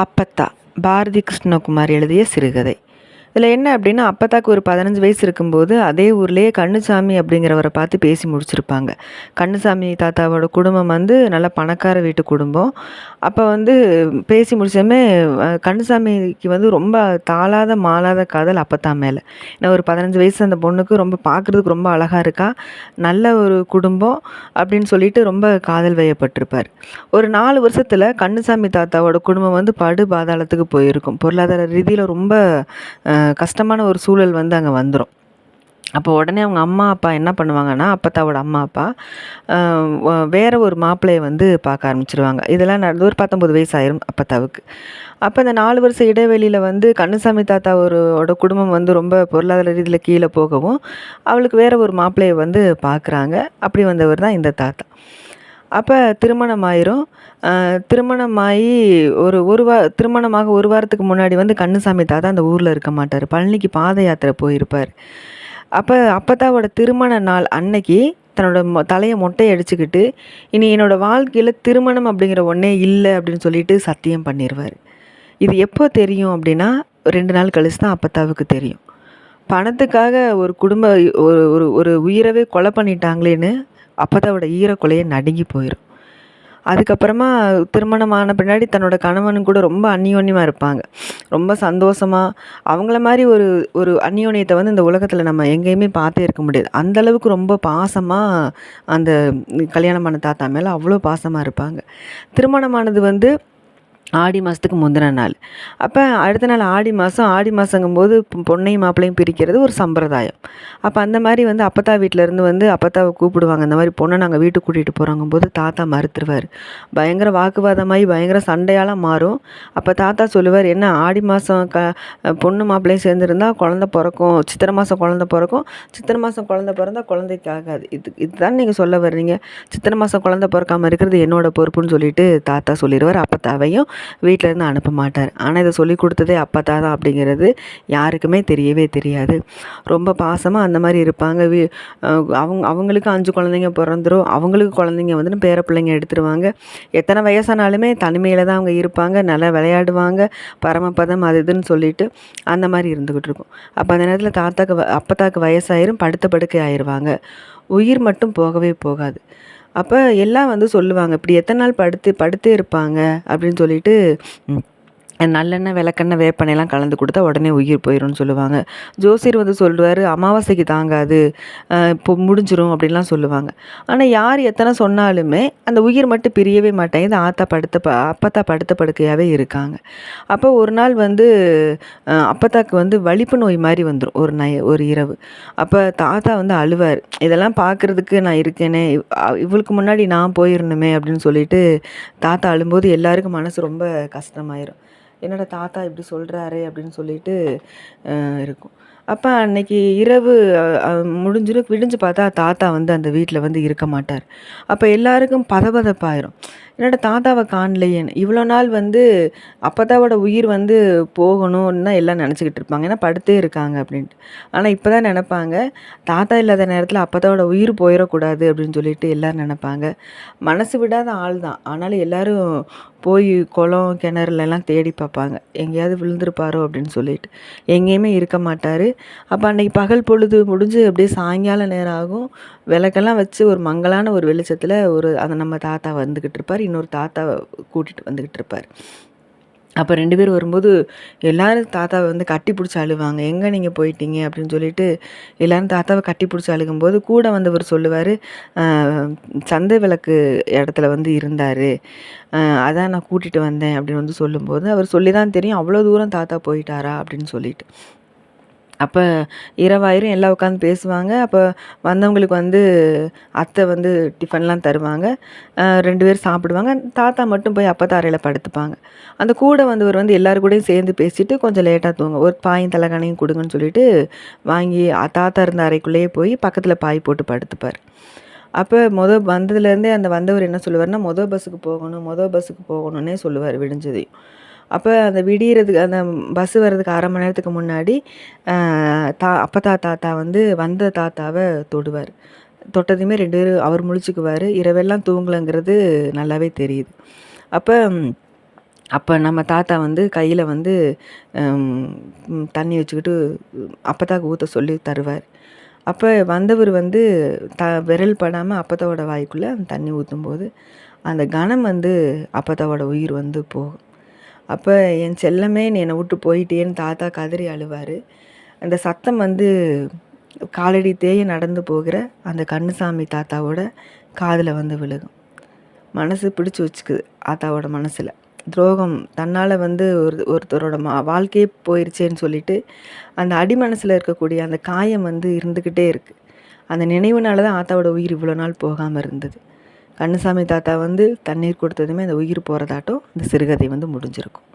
அப்பத்தா பாரதி கிருஷ்ணகுமார் எழுதிய சிறுகதை. இதில் என்ன அப்படின்னா, அப்பத்தாக்கு ஒரு 15 வயசு இருக்கும்போது அதே ஊர்லேயே கண்ணுசாமி அப்படிங்கிறவரை பார்த்து பேசி முடிச்சிருப்பாங்க. கண்ணுசாமி தாத்தாவோட குடும்பம் வந்து நல்ல பணக்கார வீட்டு குடும்பம். அப்போ வந்து பேசி முடிச்சதுமே கண்ணுசாமிக்கு வந்து ரொம்ப தாளாத மாளாத காதல் அப்பத்தா மேலே. ஏன்னா ஒரு 15 வயசு அந்த பொண்ணுக்கு ரொம்ப பார்க்குறதுக்கு ரொம்ப அழகாக இருக்கா, நல்ல ஒரு குடும்பம் அப்படின்னு சொல்லிட்டு ரொம்ப காதல் வயப்பட்டிருப்பார். ஒரு 4 வருஷத்தில் கண்ணுசாமி தாத்தாவோட குடும்பம் வந்து படு பாதாளத்துக்கு போயிருக்கும். பொருளாதார ரீதியில் ரொம்ப கஷ்டமான ஒரு சூழல் வந்து அங்கே வந்துடும். அப்போ உடனே அவங்க அம்மா அப்பா என்ன பண்ணுவாங்கன்னா, அப்பத்தாவோட அம்மா அப்பா வேற ஒரு மாப்பிள்ளையை வந்து பார்க்க ஆரம்பிச்சிருவாங்க. இதெல்லாம் நடந்து ஒரு 19 வயசு ஆயிரும் அப்பத்தாவுக்கு. அப்போ இந்த 4 வருஷ இடைவெளியில் வந்து கண்ணுசாமி தாத்தா ஓட குடும்பம் வந்து ரொம்ப பொருளாதார ரீதியில் கீழே போகவும், அவளுக்கு வேற ஒரு மாப்பிள்ளையை வந்து பார்க்குறாங்க. அப்படி வந்தவர் தான் இந்த தாத்தா. அப்போ திருமணம் ஆயிரும். திருமணமாகி திருமணமாக ஒரு வாரத்துக்கு முன்னாடி வந்து கண்ணுசாமி தாத்தா அந்த ஊரில் இருக்க மாட்டார். பழனிக்கு பாத யாத்திரை போயிருப்பார். அப்பத்தாவோட திருமண நாள் அன்னைக்கு தன்னோட தலையை மொட்டையை அடிச்சுக்கிட்டு, இனி என்னோடய வாழ்க்கையில் திருமணம் அப்படிங்கிற ஒன்றே இல்லை அப்படின்னு சொல்லிட்டு சத்தியம் பண்ணிடுவார். இது எப்போ தெரியும் அப்படின்னா, 2 நாள் கழிச்சு தான் அப்பத்தாவுக்கு தெரியும். பணத்துக்காக ஒரு குடும்ப ஒரு ஒரு ஒரு உயிரவே கொலை பண்ணிட்டாங்களேன்னு அப்பத்தாவோட ஈரக்கொலையை நடுங்கி போயிடும். அதுக்கப்புறமா திருமணமான பின்னாடி தன்னோட கணவனும் கூட ரொம்ப அந்யோன்யமாக இருப்பாங்க. ரொம்ப சந்தோஷமாக அவங்கள மாதிரி ஒரு ஒரு அந்யோன்யத்தை வந்து இந்த உலகத்தில் நம்ம எங்கேயுமே பார்த்தே இருக்க முடியாது. அந்தளவுக்கு ரொம்ப பாசமாக அந்த கல்யாணமான தாத்தா மேலே அவ்வளோ பாசமாக இருப்பாங்க. திருமணமானது வந்து ஆடி மாதத்துக்கு முந்தின நாள். அப்போ அடுத்த நாள் ஆடி மாதங்கும்போது பொண்ணையும் மாப்பிள்ளையும் பிரிக்கிறது ஒரு சம்பிரதாயம். அப்போ அந்த மாதிரி வந்து அப்பத்தா வீட்டிலேருந்து வந்து அப்பத்தாவை கூப்பிடுவாங்க. அந்த மாதிரி பொண்ணை நாங்கள் வீட்டுக்கு கூட்டிகிட்டு போகிறோங்கும்போது தாத்தா மறுத்துருவார். பயங்கர வாக்குவாதமாகி பயங்கர சண்டையாலாம் மாறும். அப்போ தாத்தா சொல்லுவார், என்ன ஆடி மாதம் பொண்ணு மாப்பிள்ளையும் சேர்ந்துருந்தா குழந்த பிறக்கும், சித்திரை மாதம் குழந்த பிறக்கும், சித்திரை மாதம் குழந்த பிறந்தா குழந்தைக்கு ஆகாது. இதுதான் நீங்கள் சொல்ல வர்றீங்க. சித்திரை மாதம் குழந்த பிறக்காமல் இருக்கிறது என்னோட பொறுப்புன்னு சொல்லிட்டு தாத்தா சொல்லிடுவார். அப்பத்தாவையும் வீட்டிலேருந்து அனுப்ப மாட்டார். ஆனால் இதை சொல்லி கொடுத்ததே அப்பத்தா தான் அப்படிங்கிறது யாருக்குமே தெரியவே தெரியாது. ரொம்ப பாசமாக அந்த மாதிரி இருப்பாங்க. அவங்களுக்கு 5 குழந்தைங்க பிறந்துரும். அவங்களுக்கு குழந்தைங்க வந்துட்டு பேர பிள்ளைங்க எடுத்துருவாங்க. எத்தனை வயசானாலுமே தனிமையில் தான் அவங்க இருப்பாங்க. நல்லா விளையாடுவாங்க, பரமபதம் அது இதுன்னு சொல்லிட்டு அந்த மாதிரி இருந்துக்கிட்டு இருக்கும். அப்போ அந்த நேரத்தில் அப்பத்தாக்கு வயசாயிரும், படுத்த படுக்கை ஆயிடுவாங்க. உயிர் மட்டும் போகவே போகாது. அப்போ எல்லாம் வந்து சொல்லுவாங்க, இப்படி எத்தனை நாள் படுத்தே இருப்பாங்க அப்படின்னு சொல்லிட்டு நல்லெண்ணெய், விளக்கெண்ணெய், வேப்பெண்ணெய்லாம் கலந்து கொடுத்தா உடனே உயிர் போயிடும்னு சொல்லுவாங்க. ஜோசியர் வந்து சொல்லுவார், அமாவாசைக்கு தாங்காது, இப்போ முடிஞ்சிரும் அப்படின்லாம் சொல்லுவாங்க. ஆனால் யார் எத்தனை சொன்னாலுமே அந்த உயிர் மட்டும் பிரியவே மாட்டேங்குது. அப்பத்தா படுத்த படுக்கையாகவே இருக்காங்க. அப்போ ஒரு நாள் வந்து அப்பத்தாக்கு வந்து வலிப்பு நோய் மாதிரி வந்துடும் ஒரு இரவு. அப்போ தாத்தா வந்து அழுவார், இதெல்லாம் பார்க்குறதுக்கு நான் இருக்கேனே, இவளுக்கு முன்னாடி நான் போயிடணுமே அப்படின்னு சொல்லிட்டு தாத்தா அழும்போது எல்லாருக்கும் மனசு ரொம்ப கஷ்டமாயிரும். என்னோட தாத்தா இப்படி சொல்கிறாரே அப்படின்னு சொல்லிட்டு இருக்கும். அப்போ அன்னைக்கு இரவு விடிஞ்சு பார்த்தா தாத்தா வந்து அந்த வீட்டில் வந்து இருக்க மாட்டார். அப்போ எல்லாருக்கும் பதபதப்பாயிரும், என்னோட தாத்தாவை காணலையேன்னு. இவ்வளோ நாள் வந்து அப்பத்தாவோட உயிர் வந்து போகணும்னு தான் எல்லாம் நினச்சிக்கிட்டு இருப்பாங்க, ஏன்னா படுத்தே இருக்காங்க அப்படின்ட்டு. ஆனால் இப்போ தான் நினப்பாங்க, தாத்தா இல்லாத நேரத்தில் அப்பத்தாவோட உயிர் போயிடக்கூடாது அப்படின்னு சொல்லிட்டு எல்லோரும் நினப்பாங்க. மனசு விடாத ஆள் தான், ஆனாலும் எல்லோரும் போய் குளம் கிணறுலலாம் தேடி பார்ப்பாங்க, எங்கேயாவது விழுந்திருப்பாரோ அப்படின்னு சொல்லிட்டு. எங்கேயுமே இருக்க மாட்டார். அப்போ அன்றைக்கி பகல் பொழுது முடிஞ்சு அப்படியே சாயங்காலம் நேரம் ஆகும். விளக்கெல்லாம் வச்சு ஒரு மங்கலான ஒரு வெளிச்சத்தில் அந்த நம்ம தாத்தா வந்துக்கிட்டு இருப்பார், இன்னொரு தாத்தாவை கூட்டிகிட்டு வந்துக்கிட்டு இருப்பார். அப்போ 2 பேர் வரும்போது எல்லோரும் தாத்தாவை வந்து கட்டி பிடிச்சி அழுவாங்க, எங்கே நீங்கள் போயிட்டீங்க அப்படின்னு சொல்லிட்டு எல்லோரும் தாத்தாவை கட்டி பிடிச்சி அழுகும்போது கூட வந்தவர் சொல்லுவார், சந்தை விளக்கு இடத்துல வந்து இருந்தார், அதான் நான் கூட்டிகிட்டு வந்தேன் அப்படின்னு வந்து சொல்லும்போது அவர் சொல்லி தான் தெரியும் அவ்வளோ தூரம் தாத்தா போயிட்டாரா அப்படின்னு சொல்லிட்டு. அப்போ இரவாயிரும், எல்லாம் உட்காந்து பேசுவாங்க. அப்போ வந்தவங்களுக்கு வந்து அத்தை வந்து டிஃபன்லாம் தருவாங்க. 2 பேர் சாப்பிடுவாங்க. தாத்தா மட்டும் போய் அப்பத்தா அறையில் படுத்துப்பாங்க. அந்த கூட வந்தவர் வந்து எல்லாரு கூடயும் சேர்ந்து பேசிட்டு கொஞ்சம் லேட்டாக தூங்க, ஒரு பாயும் தலைகாணியும் கொடுங்கன்னு சொல்லிட்டு வாங்கி தாத்தா இருந்த அறைக்குள்ளேயே போய் பக்கத்தில் பாய் போட்டு படுத்துப்பார். அப்போ வந்ததுலேருந்தே அந்த வந்தவர் என்ன சொல்லுவார்னா, மொதல் பஸ்ஸுக்கு போகணுன்னே சொல்லுவார் விடிஞ்சதையும். அப்போ அந்த விடியறதுக்கு அந்த பஸ்ஸு வர்றதுக்கு 1/2 மணி நேரத்துக்கு முன்னாடி அப்பத்தா தாத்தா வந்து வந்த தாத்தாவை தொடுவார். தொட்டதுமே 2 பேரும் அவர் முழிச்சுக்குவார். இரவெல்லாம் தூங்கலைங்கிறது நல்லாவே தெரியுது. அப்போ அப்போ நம்ம தாத்தா வந்து கையில் வந்து தண்ணி வச்சுக்கிட்டு அப்பத்தாவுக்கு ஊற்ற சொல்லி தருவார். அப்போ வந்தவர் வந்து விரல் படாமல் அப்பத்தாவோட வாய்க்குள்ளே அந்த தண்ணி ஊற்றும்போது அந்த கணம் வந்து அப்பத்தாவோட உயிர் வந்து போகும். அப்போ என் செல்லமே நீ என்னை விட்டு போயிட்டேன்னு தாத்தா கதறி அழுவார். அந்த சத்தம் வந்து காலடி தேய நடந்து போகிற அந்த கண்ணுசாமி தாத்தாவோட காதில் வந்து விழுகும். மனசு பிடிச்சி வச்சுக்குது ஆத்தாவோட மனசில். துரோகம் தன்னால் வந்து ஒருத்தரோட வாழ்க்கையே போயிடுச்சேன்னு சொல்லிட்டு அந்த அடி மனசில் இருக்கக்கூடிய அந்த காயம் வந்து இருந்துக்கிட்டே இருக்குது. அந்த நினைவுனால தான் ஆத்தாவோட உயிர் இவ்வளோ நாள் போகாமல் இருந்தது. கண்ணுசாமி தாத்தா வந்து தண்ணீர் கொடுத்ததுமே அந்த உயிர் போகிறதாட்டம் இந்த சிறுகதை வந்து முடிஞ்சிருக்கும்.